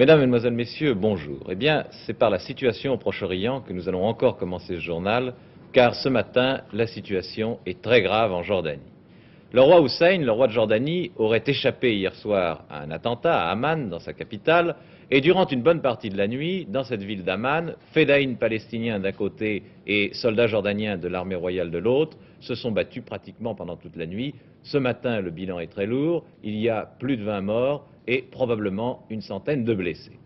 Mesdames, Mesdemoiselles, Messieurs, bonjour. Eh bien, c'est par la situation au Proche-Orient que nous allons encore commencer ce journal, car ce matin, la situation est très grave en Jordanie. Le roi Hussein, le roi de Jordanie, aurait échappé hier soir à un attentat à Amman, dans sa capitale, et durant une bonne partie de la nuit, dans cette ville d'Amman, fédayines palestiniens d'un côté et soldats jordaniens de l'armée royale de l'autre se sont battus pratiquement pendant toute la nuit. Ce matin, le bilan est très lourd, il y a plus de 20 morts et probablement une centaine de blessés.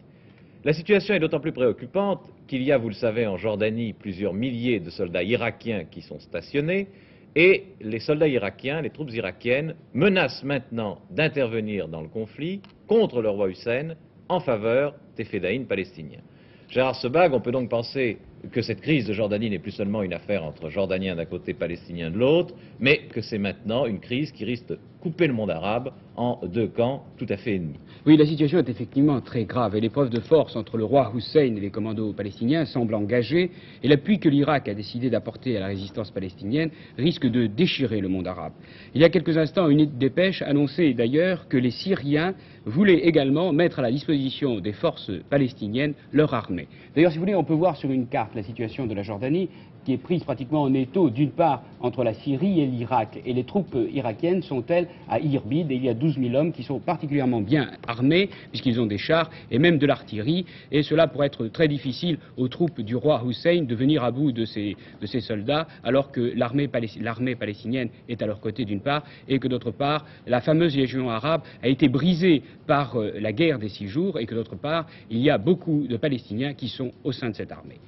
La situation est d'autant plus préoccupante qu'il y a, vous le savez, en Jordanie, plusieurs milliers de soldats irakiens qui sont stationnés, et les soldats irakiens, les troupes irakiennes, menacent maintenant d'intervenir dans le conflit contre le roi Hussein en faveur des fédayines palestiniens. Gérard Sebag, on peut donc penser que cette crise de Jordanie n'est plus seulement une affaire entre Jordaniens d'un côté, Palestiniens de l'autre, mais que c'est maintenant une crise qui risque de couper le monde arabe en deux camps tout à fait ennemis. Oui, la situation est effectivement très grave et l'épreuve de force entre le roi Hussein et les commandos palestiniens semble engagée et l'appui que l'Irak a décidé d'apporter à la résistance palestinienne risque de déchirer le monde arabe. Il y a quelques instants, une dépêche annonçait d'ailleurs que les Syriens voulaient également mettre à la disposition des forces palestiniennes leur armée. D'ailleurs, si vous voulez, on peut voir sur une carte la situation de la Jordanie qui est prise pratiquement en étau, d'une part, entre la Syrie et l'Irak. Et les troupes irakiennes sont, elles, à Irbid, et il y a 12 000 hommes qui sont particulièrement bien armés, puisqu'ils ont des chars et même de l'artillerie. Et cela pourrait être très difficile aux troupes du roi Hussein de venir à bout de ces soldats, alors que l'armée palestinienne est à leur côté, d'une part, et que, d'autre part, la fameuse Légion arabe a été brisée par la guerre des 6 jours, et que, d'autre part, il y a beaucoup de Palestiniens qui sont au sein de cette armée.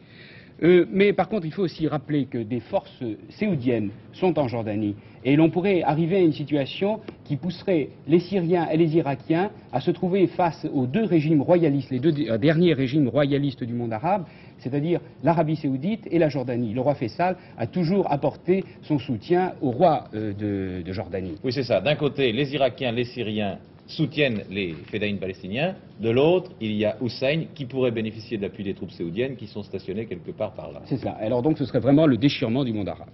Mais par contre, il faut aussi rappeler que des forces saoudiennes sont en Jordanie et l'on pourrait arriver à une situation qui pousserait les Syriens et les Irakiens à se trouver face aux deux régimes royalistes, les deux derniers régimes royalistes du monde arabe, c'est-à-dire l'Arabie saoudite et la Jordanie. Le roi Faisal a toujours apporté son soutien au roi de Jordanie. Oui, c'est ça. D'un côté, les Irakiens, les Syriens soutiennent les fédayines palestiniens. De l'autre, il y a Hussein qui pourrait bénéficier de l'appui des troupes saoudiennes qui sont stationnées quelque part par là. C'est ça. Alors donc ce serait vraiment le déchirement du monde arabe.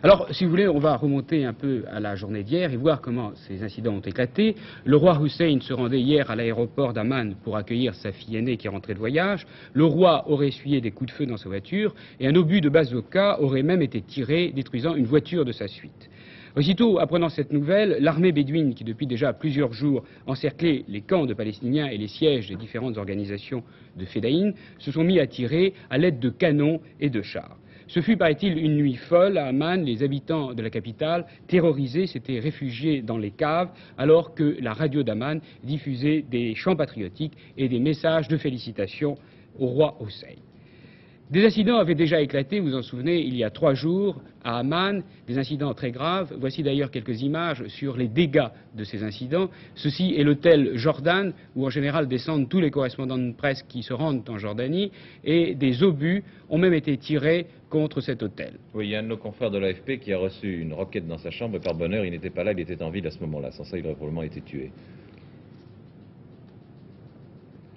Alors, si vous voulez, on va remonter un peu à la journée d'hier et voir comment ces incidents ont éclaté. Le roi Hussein se rendait hier à l'aéroport d'Amman pour accueillir sa fille aînée qui rentrait de voyage. Le roi aurait essuyé des coups de feu dans sa voiture et un obus de bazooka aurait même été tiré, détruisant une voiture de sa suite. Aussitôt, apprenant cette nouvelle, l'armée bédouine, qui depuis déjà plusieurs jours encerclait les camps de Palestiniens et les sièges des différentes organisations de fédayines, se sont mis à tirer à l'aide de canons et de chars. Ce fut, paraît-il, une nuit folle à Amman. Les habitants de la capitale, terrorisés, s'étaient réfugiés dans les caves, alors que la radio d'Amman diffusait des chants patriotiques et des messages de félicitations au roi Hussein. Des incidents avaient déjà éclaté, vous vous en souvenez, il y a 3 jours à Amman, des incidents très graves. Voici d'ailleurs quelques images sur les dégâts de ces incidents. Ceci est l'hôtel Jordan, où en général descendent tous les correspondants de presse qui se rendent en Jordanie, et des obus ont même été tirés contre cet hôtel. Oui, il y a un de nos confrères de l'AFP qui a reçu une roquette dans sa chambre, et par bonheur, il n'était pas là, il était en ville à ce moment-là. Sans ça, il aurait probablement été tué.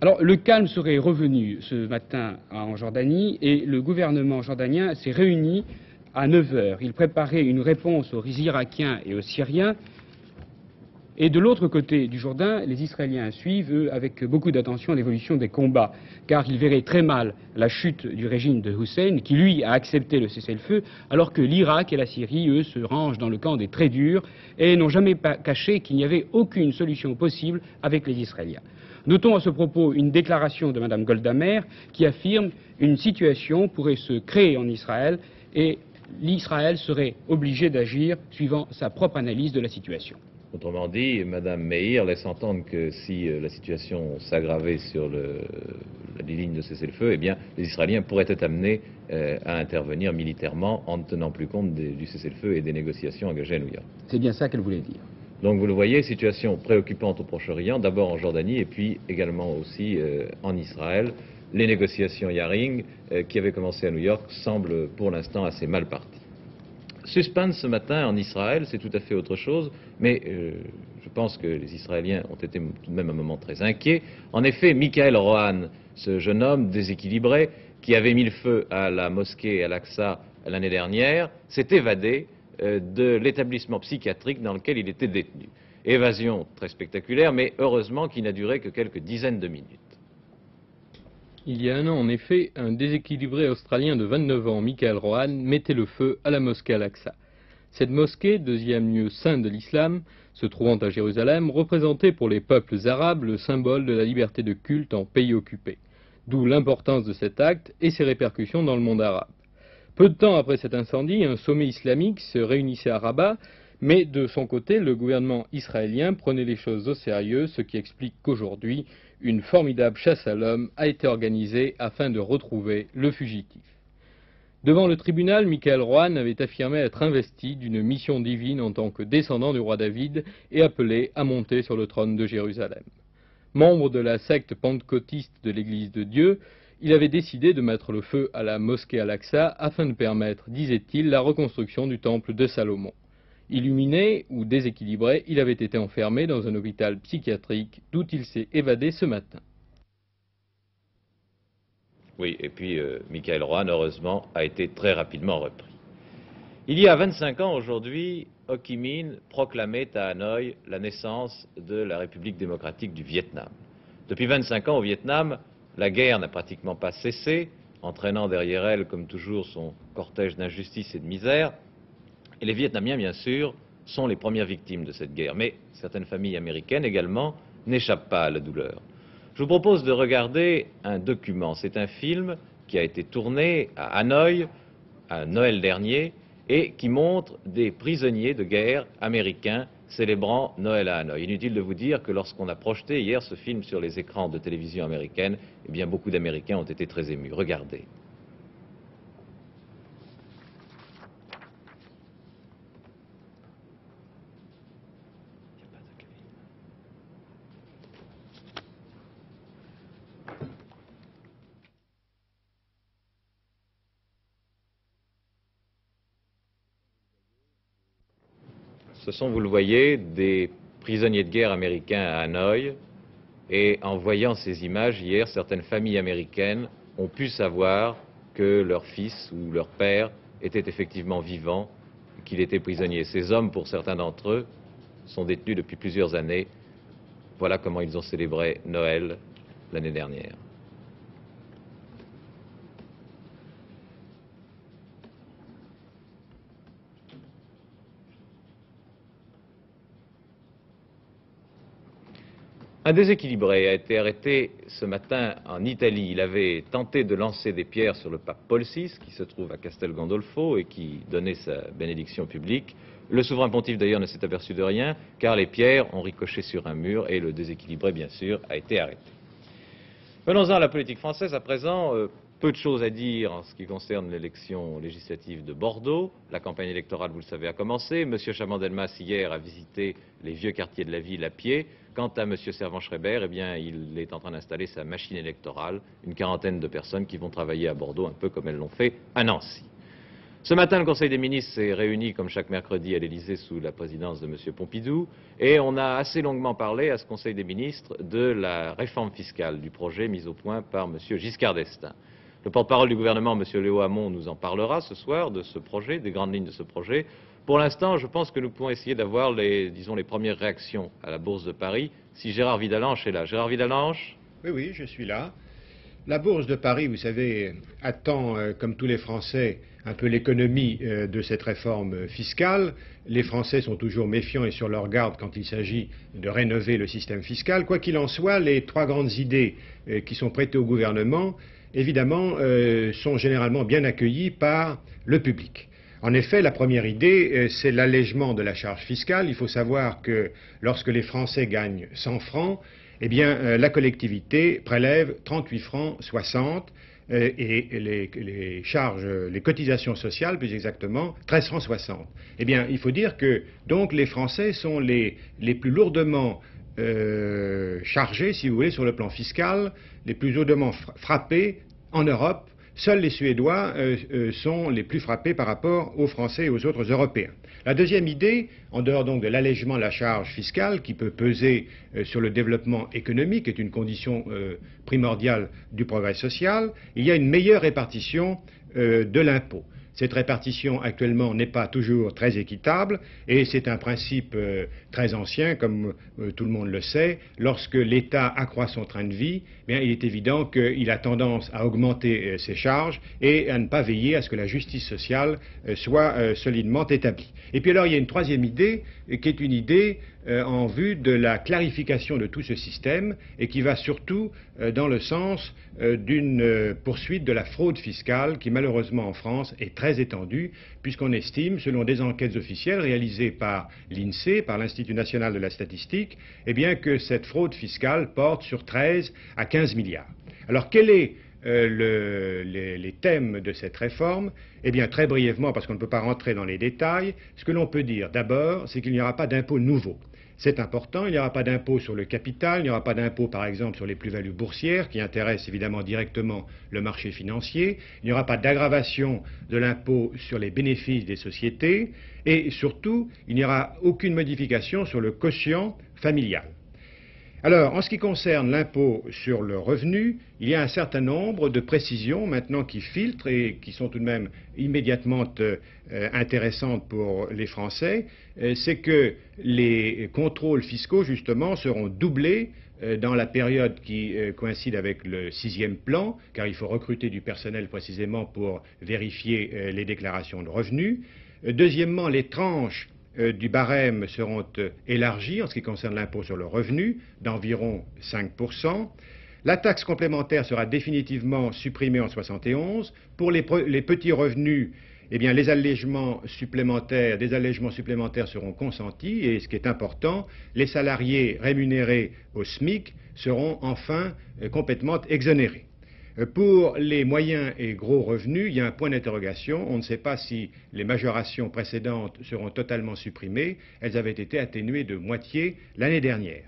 Alors, le calme serait revenu ce matin en Jordanie et le gouvernement jordanien s'est réuni à 9 heures. Il préparait une réponse aux Irakiens et aux Syriens. Et de l'autre côté du Jourdain, les Israéliens suivent, eux, avec beaucoup d'attention l'évolution des combats, car ils verraient très mal la chute du régime de Hussein, qui lui a accepté le cessez-le-feu, alors que l'Irak et la Syrie, eux, se rangent dans le camp des très durs et n'ont jamais caché qu'il n'y avait aucune solution possible avec les Israéliens. Notons à ce propos une déclaration de Mme Golda Meir qui affirme qu'une situation pourrait se créer en Israël et l'Israël serait obligé d'agir suivant sa propre analyse de la situation. Autrement dit, Mme Meir laisse entendre que si la situation s'aggravait sur les lignes de cessez-le-feu, eh bien, les Israéliens pourraient être amenés à intervenir militairement en ne tenant plus compte du cessez-le-feu et des négociations engagées à New York. C'est bien ça qu'elle voulait dire. Donc vous le voyez, situation préoccupante au Proche-Orient, d'abord en Jordanie et puis également aussi en Israël. Les négociations Yaring qui avaient commencé à New York semblent pour l'instant assez mal parties. Suspense ce matin en Israël, c'est tout à fait autre chose, mais je pense que les Israéliens ont été tout de même un moment très inquiets. En effet, Michael Rohan, ce jeune homme déséquilibré qui avait mis le feu à la mosquée Al-Aqsa l'année dernière, s'est évadé de l'établissement psychiatrique dans lequel il était détenu. Évasion très spectaculaire, mais heureusement qui n'a duré que quelques dizaines de minutes. Il y a un an, en effet, un déséquilibré australien de 29 ans, Michael Rohan, mettait le feu à la mosquée Al-Aqsa. Cette mosquée, deuxième lieu saint de l'islam, se trouvant à Jérusalem, représentait pour les peuples arabes le symbole de la liberté de culte en pays occupé. D'où l'importance de cet acte et ses répercussions dans le monde arabe. Peu de temps après cet incendie, un sommet islamique se réunissait à Rabat, mais de son côté, le gouvernement israélien prenait les choses au sérieux, ce qui explique qu'aujourd'hui, une formidable chasse à l'homme a été organisée afin de retrouver le fugitif. Devant le tribunal, Michael Rohan avait affirmé être investi d'une mission divine en tant que descendant du roi David et appelé à monter sur le trône de Jérusalem. Membre de la secte pentecôtiste de l'Église de Dieu, il avait décidé de mettre le feu à la mosquée Al-Aqsa afin de permettre, disait-il, la reconstruction du temple de Salomon. Illuminé ou déséquilibré, il avait été enfermé dans un hôpital psychiatrique d'où il s'est évadé ce matin. Oui, et puis Michael Rohan, heureusement, a été très rapidement repris. Il y a 25 ans aujourd'hui, Ho Chi Minh proclamait à Hanoï la naissance de la République démocratique du Vietnam. Depuis 25 ans au Vietnam, la guerre n'a pratiquement pas cessé, entraînant derrière elle, comme toujours, son cortège d'injustice et de misère. Et les Vietnamiens, bien sûr, sont les premières victimes de cette guerre. Mais certaines familles américaines également n'échappent pas à la douleur. Je vous propose de regarder un document. C'est un film qui a été tourné à Hanoï, à Noël dernier, et qui montre des prisonniers de guerre américains célébrant Noël à Hanoï. Inutile de vous dire que lorsqu'on a projeté hier ce film sur les écrans de télévision américaine, eh bien beaucoup d'Américains ont été très émus. Regardez. Ce sont, vous le voyez, des prisonniers de guerre américains à Hanoï. Et en voyant ces images hier, certaines familles américaines ont pu savoir que leur fils ou leur père était effectivement vivant, qu'il était prisonnier. Ces hommes, pour certains d'entre eux, sont détenus depuis plusieurs années. Voilà comment ils ont célébré Noël l'année dernière. Un déséquilibré a été arrêté ce matin en Italie. Il avait tenté de lancer des pierres sur le pape Paul VI, qui se trouve à Castel Gandolfo et qui donnait sa bénédiction publique. Le souverain pontife d'ailleurs ne s'est aperçu de rien, car les pierres ont ricoché sur un mur et le déséquilibré, bien sûr, a été arrêté. Venons-en à la politique française à présent. Peu de choses à dire en ce qui concerne l'élection législative de Bordeaux. La campagne électorale, vous le savez, a commencé. M. Chaban-Delmas, hier, a visité les vieux quartiers de la ville à pied. Quant à M. Servan-Schreiber, eh bien, il est en train d'installer sa machine électorale, une quarantaine de personnes qui vont travailler à Bordeaux, un peu comme elles l'ont fait à Nancy. Ce matin, le Conseil des ministres s'est réuni, comme chaque mercredi, à l'Élysée, sous la présidence de M. Pompidou, et on a assez longuement parlé à ce Conseil des ministres de la réforme fiscale, du projet mis au point par M. Giscard d'Estaing. Le porte-parole du gouvernement, M. Léo Hamon, nous en parlera ce soir de ce projet, des grandes lignes de ce projet. Pour l'instant, je pense que nous pouvons essayer d'avoir les premières réactions à la Bourse de Paris, si Gérard Vidalanche est là. Gérard Vidalanche ? Oui, je suis là. La Bourse de Paris, vous savez, attend, comme tous les Français, un peu l'économie de cette réforme fiscale. Les Français sont toujours méfiants et sur leur garde quand il s'agit de rénover le système fiscal. Quoi qu'il en soit, les trois grandes idées qui sont prêtées au gouvernement, évidemment, sont généralement bien accueillies par le public. En effet, la première idée, c'est l'allègement de la charge fiscale. Il faut savoir que lorsque les Français gagnent 100 francs, eh bien, la collectivité prélève 38 francs 60 et les charges, les cotisations sociales, plus exactement, 13 francs 60. Eh bien, il faut dire que, donc, les Français sont les plus lourdement chargés, si vous voulez, sur le plan fiscal, les plus lourdement frappés en Europe. Seuls les Suédois sont les plus frappés par rapport aux Français et aux autres Européens. La deuxième idée, en dehors donc de l'allègement de la charge fiscale qui peut peser sur le développement économique, est une condition primordiale du progrès social, il y a une meilleure répartition de l'impôt. Cette répartition actuellement n'est pas toujours très équitable et c'est un principe très ancien, comme tout le monde le sait. Lorsque l'État accroît son train de vie, bien, il est évident qu'il a tendance à augmenter ses charges et à ne pas veiller à ce que la justice sociale soit solidement établie. Et puis alors il y a une troisième idée qui est une idée en vue de la clarification de tout ce système et qui va surtout dans le sens d'une poursuite de la fraude fiscale qui malheureusement en France est très étendue puisqu'on estime, selon des enquêtes officielles réalisées par l'INSEE, par l'Institut national de la statistique, eh bien que cette fraude fiscale porte sur 13 à 15 milliards. Alors quel est les thèmes de cette réforme? Eh bien, très brièvement, parce qu'on ne peut pas rentrer dans les détails, ce que l'on peut dire d'abord, c'est qu'il n'y aura pas d'impôt nouveau. C'est important, il n'y aura pas d'impôt sur le capital, il n'y aura pas d'impôt par exemple sur les plus-values boursières qui intéressent évidemment directement le marché financier, il n'y aura pas d'aggravation de l'impôt sur les bénéfices des sociétés et surtout, il n'y aura aucune modification sur le quotient familial. Alors, en ce qui concerne l'impôt sur le revenu, il y a un certain nombre de précisions maintenant qui filtrent et qui sont tout de même immédiatement intéressantes pour les Français. C'est que les contrôles fiscaux, justement, seront doublés dans la période qui coïncide avec le 6e plan, car il faut recruter du personnel précisément pour vérifier les déclarations de revenus. Deuxièmement, les tranches du barème seront élargies en ce qui concerne l'impôt sur le revenu d'environ 5%. La taxe complémentaire sera définitivement supprimée en 1971. Pour les petits revenus, eh bien, des allégements supplémentaires seront consentis et ce qui est important, les salariés rémunérés au SMIC seront enfin complètement exonérés. Pour les moyens et gros revenus, il y a un point d'interrogation. On ne sait pas si les majorations précédentes seront totalement supprimées. Elles avaient été atténuées de moitié l'année dernière.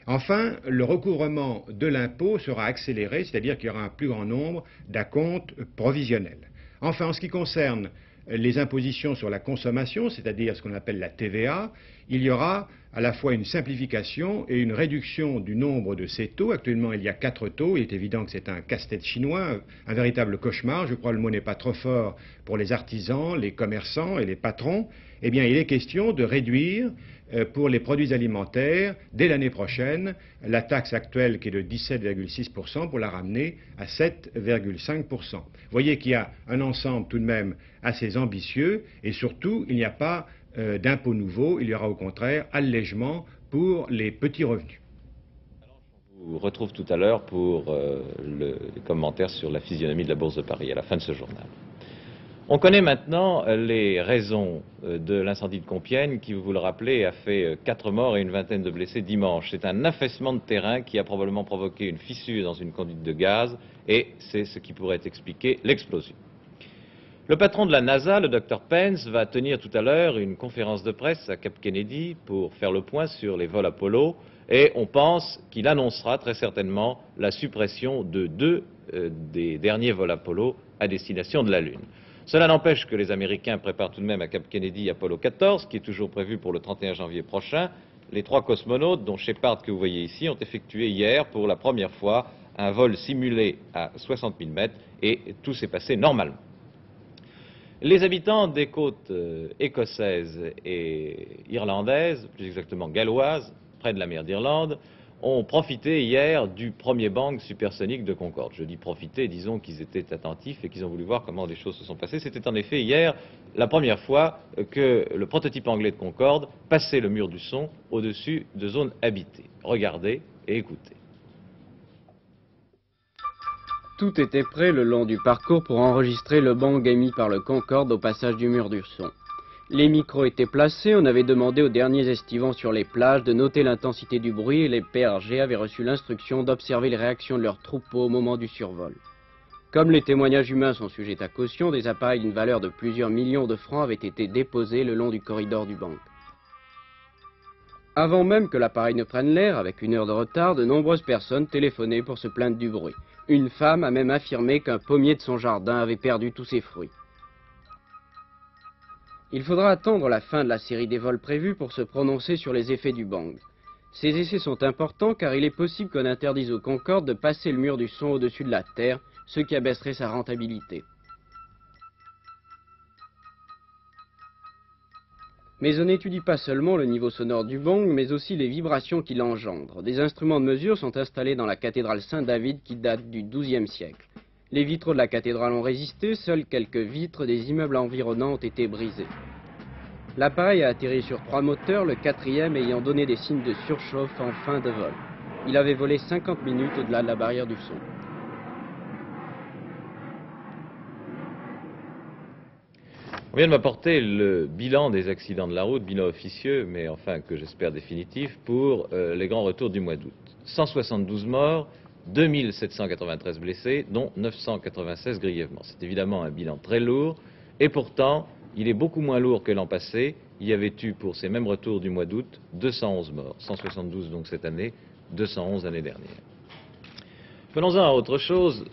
Enfin, le recouvrement de l'impôt sera accéléré, c'est-à-dire qu'il y aura un plus grand nombre d'acomptes provisionnels. Enfin, en ce qui concerne les impositions sur la consommation, c'est-à-dire ce qu'on appelle la TVA, il y aura à la fois une simplification et une réduction du nombre de ces taux. Actuellement, il y a 4 taux. Il est évident que c'est un casse-tête chinois, un véritable cauchemar. Je crois que le mot n'est pas trop fort pour les artisans, les commerçants et les patrons. Eh bien, il est question de réduire pour les produits alimentaires, dès l'année prochaine, la taxe actuelle qui est de 17,6% pour la ramener à 7,5%. Vous voyez qu'il y a un ensemble tout de même assez ambitieux et surtout, il n'y a pas d'impôts nouveaux, il y aura au contraire allègement pour les petits revenus. Je vous retrouve tout à l'heure pour les commentaires sur la physionomie de la Bourse de Paris à la fin de ce journal. On connaît maintenant les raisons de l'incendie de Compiègne qui, vous le rappelez, a fait 4 morts et une vingtaine de blessés dimanche. C'est un affaissement de terrain qui a probablement provoqué une fissure dans une conduite de gaz et c'est ce qui pourrait expliquer l'explosion. Le patron de la NASA, le Dr Pence, va tenir tout à l'heure une conférence de presse à Cap Kennedy pour faire le point sur les vols Apollo et on pense qu'il annoncera très certainement la suppression de 2 des derniers vols Apollo à destination de la Lune. Cela n'empêche que les Américains préparent tout de même à Cap Kennedy Apollo 14, qui est toujours prévu pour le 31 janvier prochain. Les 3 cosmonautes, dont Shepard que vous voyez ici, ont effectué hier pour la première fois un vol simulé à 60 000 mètres et tout s'est passé normalement. Les habitants des côtes écossaises et irlandaises, plus exactement galloises, près de la mer d'Irlande, ont profité hier du premier bang supersonique de Concorde. Je dis profiter, disons qu'ils étaient attentifs et qu'ils ont voulu voir comment les choses se sont passées. C'était en effet hier la première fois que le prototype anglais de Concorde passait le mur du son au-dessus de zones habitées. Regardez et écoutez. Tout était prêt le long du parcours pour enregistrer le bang émis par le Concorde au passage du mur du son. Les micros étaient placés, on avait demandé aux derniers estivants sur les plages de noter l'intensité du bruit et les PRG avaient reçu l'instruction d'observer les réactions de leurs troupeaux au moment du survol. Comme les témoignages humains sont sujets à caution, des appareils d'une valeur de plusieurs millions de francs avaient été déposés le long du corridor du bang. Avant même que l'appareil ne prenne l'air, avec 1 heure de retard, de nombreuses personnes téléphonaient pour se plaindre du bruit. Une femme a même affirmé qu'un pommier de son jardin avait perdu tous ses fruits. Il faudra attendre la fin de la série des vols prévus pour se prononcer sur les effets du bang. Ces essais sont importants car il est possible qu'on interdise au Concorde de passer le mur du son au-dessus de la Terre, ce qui abaisserait sa rentabilité. Mais on n'étudie pas seulement le niveau sonore du bong, mais aussi les vibrations qu'il engendre. Des instruments de mesure sont installés dans la cathédrale Saint-David qui date du XIIe siècle. Les vitraux de la cathédrale ont résisté, seules quelques vitres des immeubles environnants ont été brisées. L'appareil a atterri sur 3 moteurs, le 4e ayant donné des signes de surchauffe en fin de vol. Il avait volé 50 minutes au-delà de la barrière du son. On vient de m'apporter le bilan des accidents de la route, bilan officieux, mais enfin que j'espère définitif, pour les grands retours du mois d'août. 172 morts, 2793 blessés, dont 996 grièvement. C'est évidemment un bilan très lourd, et pourtant, il est beaucoup moins lourd que l'an passé. Il y avait eu, pour ces mêmes retours du mois d'août, 211 morts. 172 donc cette année, 211 l'année dernière. Venons-en à autre chose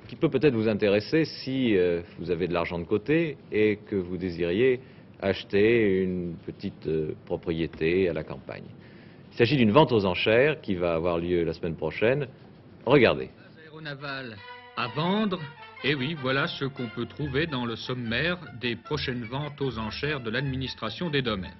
qui peut peut-être vous intéresser si vous avez de l'argent de côté et que vous désiriez acheter une petite propriété à la campagne. Il s'agit d'une vente aux enchères qui va avoir lieu la semaine prochaine. Regardez. Aéronaval à vendre. Et oui, voilà ce qu'on peut trouver dans le sommaire des prochaines ventes aux enchères de l'administration des domaines.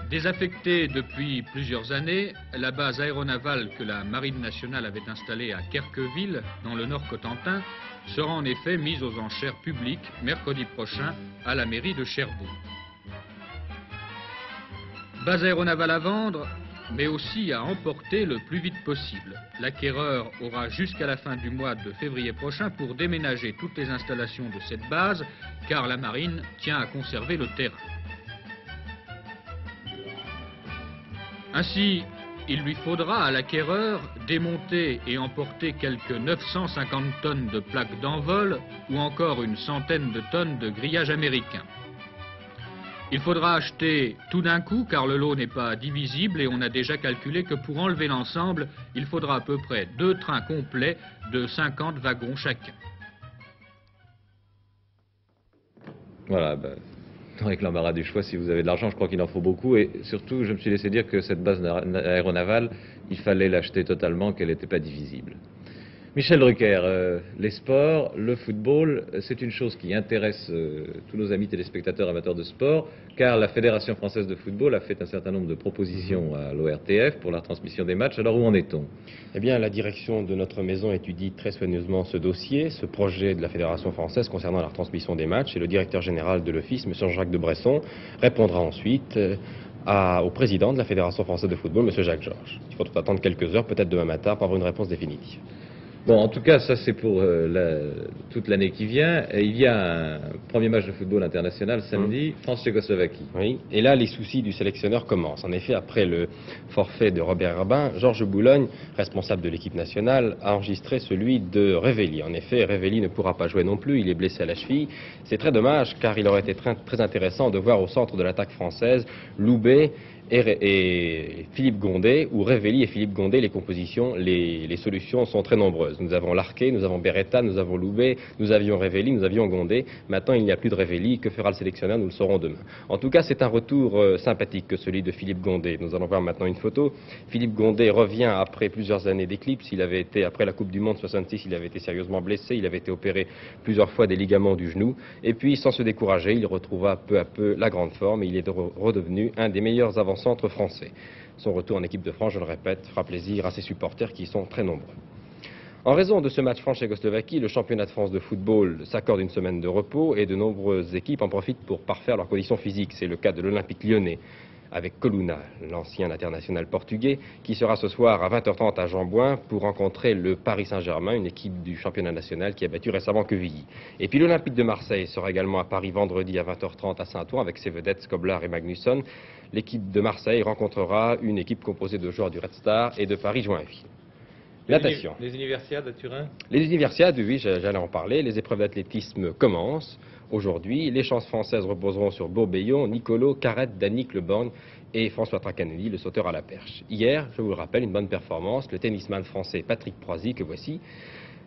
Désaffectée depuis plusieurs années, la base aéronavale que la Marine nationale avait installée à Querqueville, dans le Nord Cotentin, sera en effet mise aux enchères publiques mercredi prochain à la mairie de Cherbourg. Base aéronavale à vendre, mais aussi à emporter le plus vite possible. L'acquéreur aura jusqu'à la fin du mois de février prochain pour déménager toutes les installations de cette base, car la Marine tient à conserver le terrain. Ainsi, il lui faudra à l'acquéreur démonter et emporter quelques 950 tonnes de plaques d'envol ou encore une centaine de tonnes de grillage américain. Il faudra acheter tout d'un coup car le lot n'est pas divisible et on a déjà calculé que pour enlever l'ensemble, il faudra à peu près 2 trains complets de 50 wagons chacun. Voilà, avec l'embarras du choix, si vous avez de l'argent, je crois qu'il en faut beaucoup. Et surtout, je me suis laissé dire que cette base aéronavale, il fallait l'acheter totalement, qu'elle n'était pas divisible. Michel Drucker, les sports, le football, c'est une chose qui intéresse tous nos amis téléspectateurs amateurs de sport, car la Fédération française de football a fait un certain nombre de propositions à l'ORTF pour la transmission des matchs. Alors où en est-on? Eh bien, la direction de notre maison étudie très soigneusement ce dossier, ce projet de la Fédération française concernant la retransmission des matchs, et le directeur général de l'Office, M. Jean-Jacques de Bresson, répondra ensuite au président de la Fédération française de football, M. Jacques Georges. Il faudra attendre quelques heures, peut-être demain matin, pour avoir une réponse définitive. Bon, en tout cas, ça c'est pour toute l'année qui vient. Et il y a un premier match de football international samedi, France-Tchécoslovaquie. Oui, et là, les soucis du sélectionneur commencent. En effet, après le forfait de Robert Herbin, Georges Boulogne, responsable de l'équipe nationale, a enregistré celui de Révelli. En effet, Révelli ne pourra pas jouer non plus, il est blessé à la cheville. C'est très dommage, car il aurait été très intéressant de voir au centre de l'attaque française Loubet et Philippe Gondé, ou Révelli et Philippe Gondé, les compositions, les solutions sont très nombreuses. Nous avons Larquet, nous avons Beretta, nous avons Loubet, nous avions Révelli, nous avions Gondé. Maintenant, il n'y a plus de Révelli. Que fera le sélectionneur? Nous le saurons demain. En tout cas, c'est un retour sympathique que celui de Philippe Gondé. Nous allons voir maintenant une photo. Philippe Gondé revient après plusieurs années d'éclipse. Il avait été, après la Coupe du Monde 66, il avait été sérieusement blessé. Il avait été opéré plusieurs fois des ligaments du genou. Et puis, sans se décourager, il retrouva peu à peu la grande forme et il est redevenu un des meilleurs avant-centres français. Son retour en équipe de France, je le répète, fera plaisir à ses supporters qui sont très nombreux. En raison de ce match France-Tchécoslovaquie, le championnat de France de football s'accorde une semaine de repos et de nombreuses équipes en profitent pour parfaire leurs conditions physiques. C'est le cas de l'Olympique lyonnais, avec Coluna, l'ancien international portugais, qui sera ce soir à 20h30 à Jean-Bouin pour rencontrer le Paris Saint-Germain, une équipe du championnat national qui a battu récemment Quevilly. Et puis l'Olympique de Marseille sera également à Paris vendredi à 20h30 à Saint-Ouen avec ses vedettes Skoblar et Magnusson. L'équipe de Marseille rencontrera une équipe composée de joueurs du Red Star et de Paris-Joinville. Natation. Les universiades à Turin? Les universiades, oui, j'allais en parler. Les épreuves d'athlétisme commencent aujourd'hui. Les chances françaises reposeront sur Bourbeillon, Nicolo, Carrette, Danick, Le Borgne et François Tracanelli, le sauteur à la perche. Hier, je vous le rappelle, une bonne performance. Le tennisman français Patrick Proisy, que voici,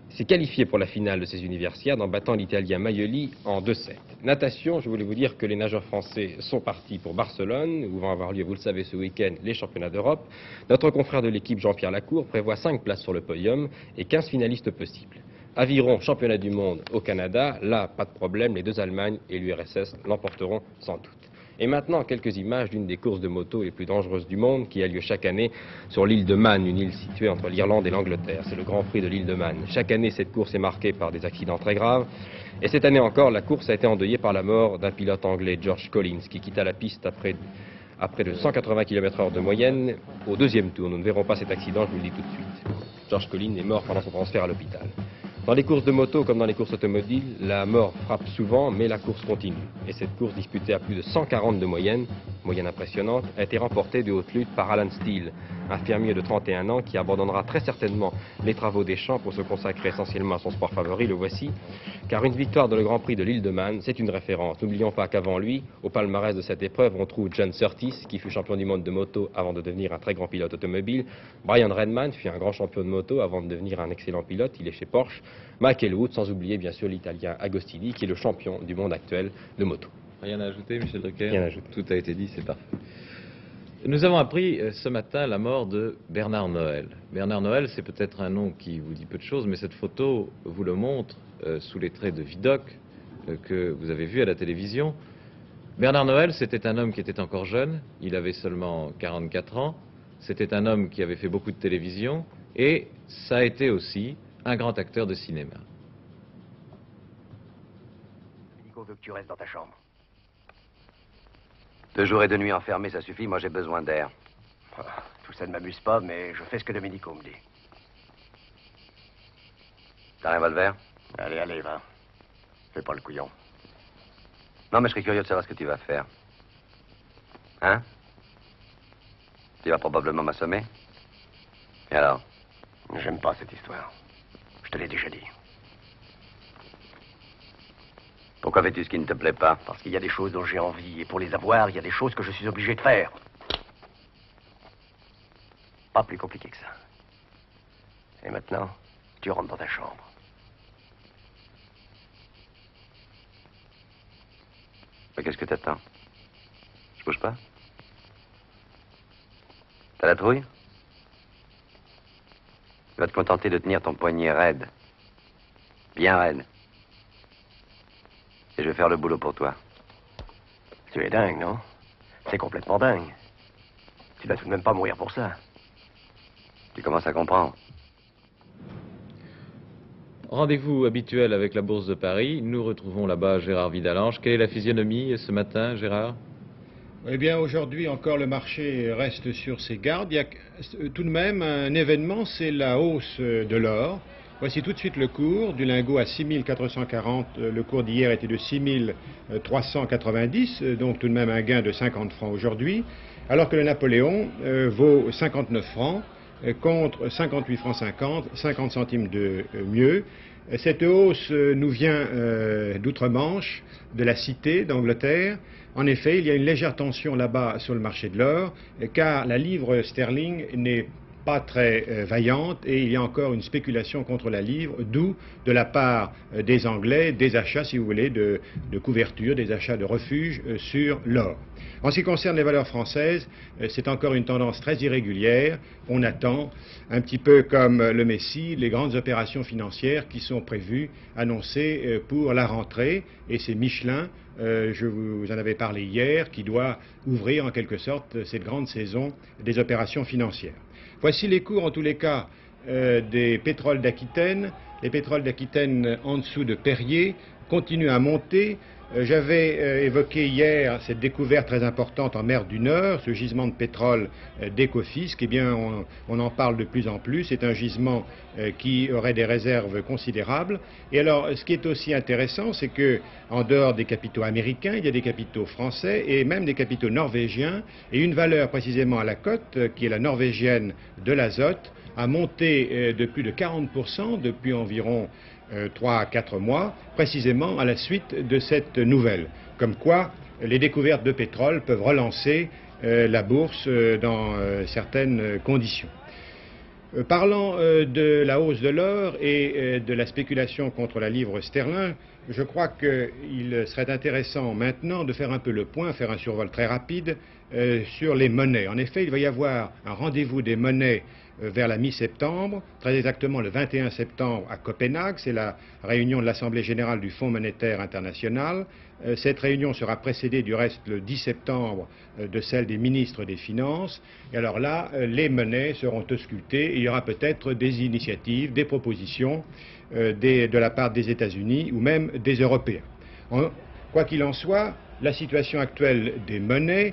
s'est qualifié pour la finale de ces universiades en battant l'Italien Maioli en 2-7. Natation, je voulais vous dire que les nageurs français sont partis pour Barcelone, où vont avoir lieu, vous le savez, ce week-end, les championnats d'Europe. Notre confrère de l'équipe, Jean-Pierre Lacour, prévoit 5 places sur le podium et 15 finalistes possibles. Aviron, championnat du monde au Canada, là, pas de problème, les deux Allemagnes et l'URSS l'emporteront sans doute. Et maintenant, quelques images d'une des courses de moto les plus dangereuses du monde qui a lieu chaque année sur l'île de Man, une île située entre l'Irlande et l'Angleterre. C'est le Grand Prix de l'île de Man. Chaque année, cette course est marquée par des accidents très graves. Et cette année encore, la course a été endeuillée par la mort d'un pilote anglais, George Collins, qui quitta la piste après de 180 km/h de moyenne au deuxième tour. Nous ne verrons pas cet accident, je vous le dis tout de suite. George Collins est mort pendant son transfert à l'hôpital. Dans les courses de moto comme dans les courses automobiles, la mort frappe souvent, mais la course continue. Et cette course disputée à plus de 140 de moyenne impressionnante, a été remportée de haute lutte par Alan Steele, un fermier de 31 ans qui abandonnera très certainement les travaux des champs pour se consacrer essentiellement à son sport favori, le voici. Car une victoire dans le Grand Prix de l'île de Man, c'est une référence. N'oublions pas qu'avant lui, au palmarès de cette épreuve, on trouve John Surtees, qui fut champion du monde de moto avant de devenir un très grand pilote automobile. Brian Redman fut un grand champion de moto avant de devenir un excellent pilote, il est chez Porsche. Michael Woods, sans oublier bien sûr l'Italien Agostini, qui est le champion du monde actuel de moto. Rien à ajouter, Michel Drucker? Rien à ajouter. Tout a été dit, c'est parfait. Nous avons appris ce matin la mort de Bernard Noël. Bernard Noël, c'est peut-être un nom qui vous dit peu de choses, mais cette photo vous le montre sous les traits de Vidocq que vous avez vu à la télévision. Bernard Noël, c'était un homme qui était encore jeune, il avait seulement 44 ans, c'était un homme qui avait fait beaucoup de télévision, et ça a été aussi un grand acteur de cinéma. Nico veut que tu restes dans ta chambre. 2 jours et 2 nuits enfermés, ça suffit, moi j'ai besoin d'air. Tout ça ne m'amuse pas, mais je fais ce que Domenico me dit. T'as un revolver? Allez, allez, va. Fais pas le couillon. Non, mais je serais curieux de savoir ce que tu vas faire. Hein? Tu vas probablement m'assommer. Et alors? J'aime pas cette histoire. Je te l'ai déjà dit. Pourquoi fais-tu ce qui ne te plaît pas? Parce qu'il y a des choses dont j'ai envie, et pour les avoir, il y a des choses que je suis obligé de faire. Pas plus compliqué que ça. Et maintenant, tu rentres dans ta chambre. Mais qu'est-ce que t'attends? Je bouge pas? T'as la trouille? Tu vas te contenter de tenir ton poignet raide. Bien raide. Et je vais faire le boulot pour toi. Tu es dingue, non? C'est complètement dingue. Tu vas tout de même pas mourir pour ça. Tu commences à comprendre. Rendez-vous habituel avec la Bourse de Paris. Nous retrouvons là-bas Gérard Vidalange. Quelle est la physionomie ce matin, Gérard? Eh bien, aujourd'hui encore, le marché reste sur ses gardes. Il y a tout de même un événement, c'est la hausse de l'or. Voici tout de suite le cours du lingot à 6440. Le cours d'hier était de 6390, donc tout de même un gain de 50 francs aujourd'hui. Alors que le Napoléon vaut 59 francs contre 58 francs 50, 50 centimes de mieux. Cette hausse nous vient d'outre-Manche, de la Cité d'Angleterre. En effet, il y a une légère tension là-bas sur le marché de l'or, car la livre sterling n'est pas très vaillante et il y a encore une spéculation contre la livre, d'où de la part des Anglais des achats, si vous voulez, de couverture, des achats de refuge sur l'or. En ce qui concerne les valeurs françaises, c'est encore une tendance très irrégulière. On attend, un petit peu comme le Messie, les grandes opérations financières qui sont prévues, annoncées pour la rentrée, et c'est Michelin, je vous en avais parlé hier, qui doit ouvrir en quelque sorte cette grande saison des opérations financières. Voici les cours en tous les cas des pétroles d'Aquitaine. Les pétroles d'Aquitaine en dessous de Perrier continuent à monter. J'avais évoqué hier cette découverte très importante en mer du Nord, ce gisement de pétrole d'Ecofisc. Eh bien, on en parle de plus en plus. C'est un gisement qui aurait des réserves considérables. Et alors, ce qui est aussi intéressant, c'est que en dehors des capitaux américains, il y a des capitaux français et même des capitaux norvégiens. Et une valeur précisément à la cote, qui est la norvégienne de l'azote, a monté de plus de 40% depuis environ 3 à 4 mois, précisément à la suite de cette nouvelle. Comme quoi, les découvertes de pétrole peuvent relancer la bourse dans certaines conditions. Parlant de la hausse de l'or et de la spéculation contre la livre sterling, je crois qu'il serait intéressant maintenant de faire un peu le point, faire un survol très rapide sur les monnaies. En effet, il va y avoir un rendez-vous des monnaies vers la mi-septembre, très exactement le 21 septembre à Copenhague, c'est la réunion de l'Assemblée générale du Fonds monétaire international. Cette réunion sera précédée du reste le 10 septembre de celle des ministres des Finances. Et alors là, les monnaies seront auscultées et il y aura peut-être des initiatives, des propositions de la part des États-Unis ou même des Européens. Quoi qu'il en soit, la situation actuelle des monnaies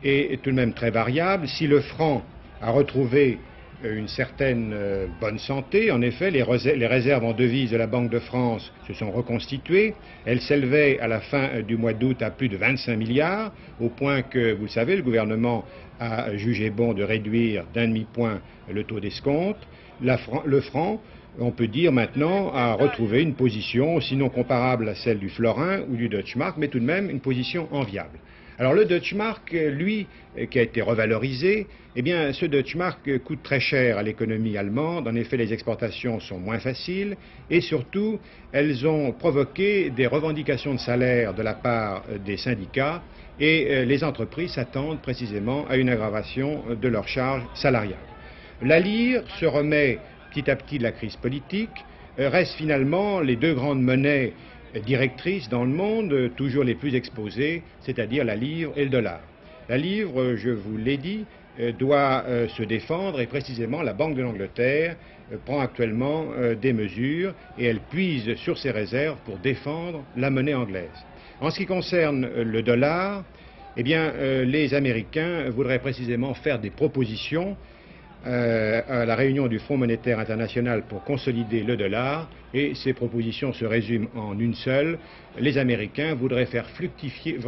est tout de même très variable. Si le franc a retrouvé une certaine bonne santé, en effet, les réserves en devises de la Banque de France se sont reconstituées. Elles s'élevaient à la fin du mois d'août à plus de 25 milliards, au point que, vous le savez, le gouvernement a jugé bon de réduire d'un demi-point le taux d'escompte. Le franc, on peut dire maintenant, a retrouvé une position, sinon comparable à celle du florin ou du Deutschmark, mais tout de même une position enviable. Alors le Deutschmark, lui, qui a été revalorisé, eh bien ce Deutschmark coûte très cher à l'économie allemande. En effet, les exportations sont moins faciles et surtout, elles ont provoqué des revendications de salaire de la part des syndicats et les entreprises s'attendent précisément à une aggravation de leurs charges salariales. La lire se remet petit à petit de la crise politique. Restent finalement les deux grandes monnaies directrices dans le monde, toujours les plus exposées, c'est-à-dire la livre et le dollar. La livre, je vous l'ai dit, doit se défendre et précisément la Banque de l'Angleterre prend actuellement des mesures et elle puise sur ses réserves pour défendre la monnaie anglaise. En ce qui concerne le dollar, eh bien, les Américains voudraient précisément faire des propositions à la réunion du Fonds monétaire international pour consolider le dollar, et ces propositions se résument en une seule. Les Américains voudraient faire fluctuer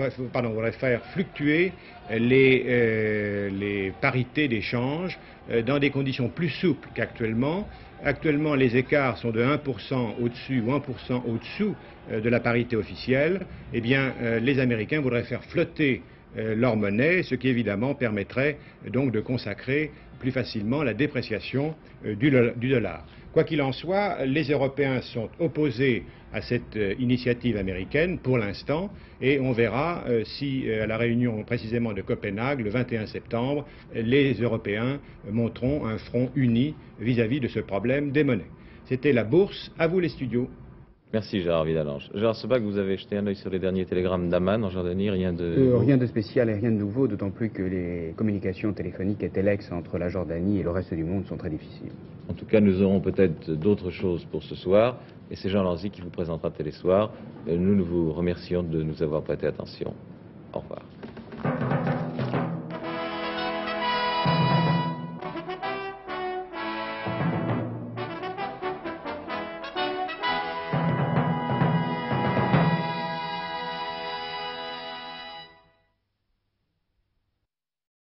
les parités d'échange dans des conditions plus souples qu'actuellement. Actuellement, les écarts sont de 1% au-dessus ou 1% au-dessous de la parité officielle. Eh bien, les Américains voudraient faire flotter leur monnaie, ce qui évidemment permettrait donc de consacrer plus facilement la dépréciation du dollar. Quoi qu'il en soit, les Européens sont opposés à cette initiative américaine pour l'instant et on verra si à la réunion précisément de Copenhague le 21 septembre, les Européens montreront un front uni vis-à-vis de ce problème des monnaies. C'était la bourse, à vous les studios. Merci Gérard Vidalange. Gérard Sebag, vous avez jeté un œil sur les derniers télégrammes d'Amman en Jordanie, rien de... Rien de spécial et rien de nouveau, d'autant plus que les communications téléphoniques et téléx entre la Jordanie et le reste du monde sont très difficiles. En tout cas, nous aurons peut-être d'autres choses pour ce soir, et c'est Jean Lanzy qui vous présentera Télésoir. Nous vous remercions de nous avoir prêté attention. Au revoir.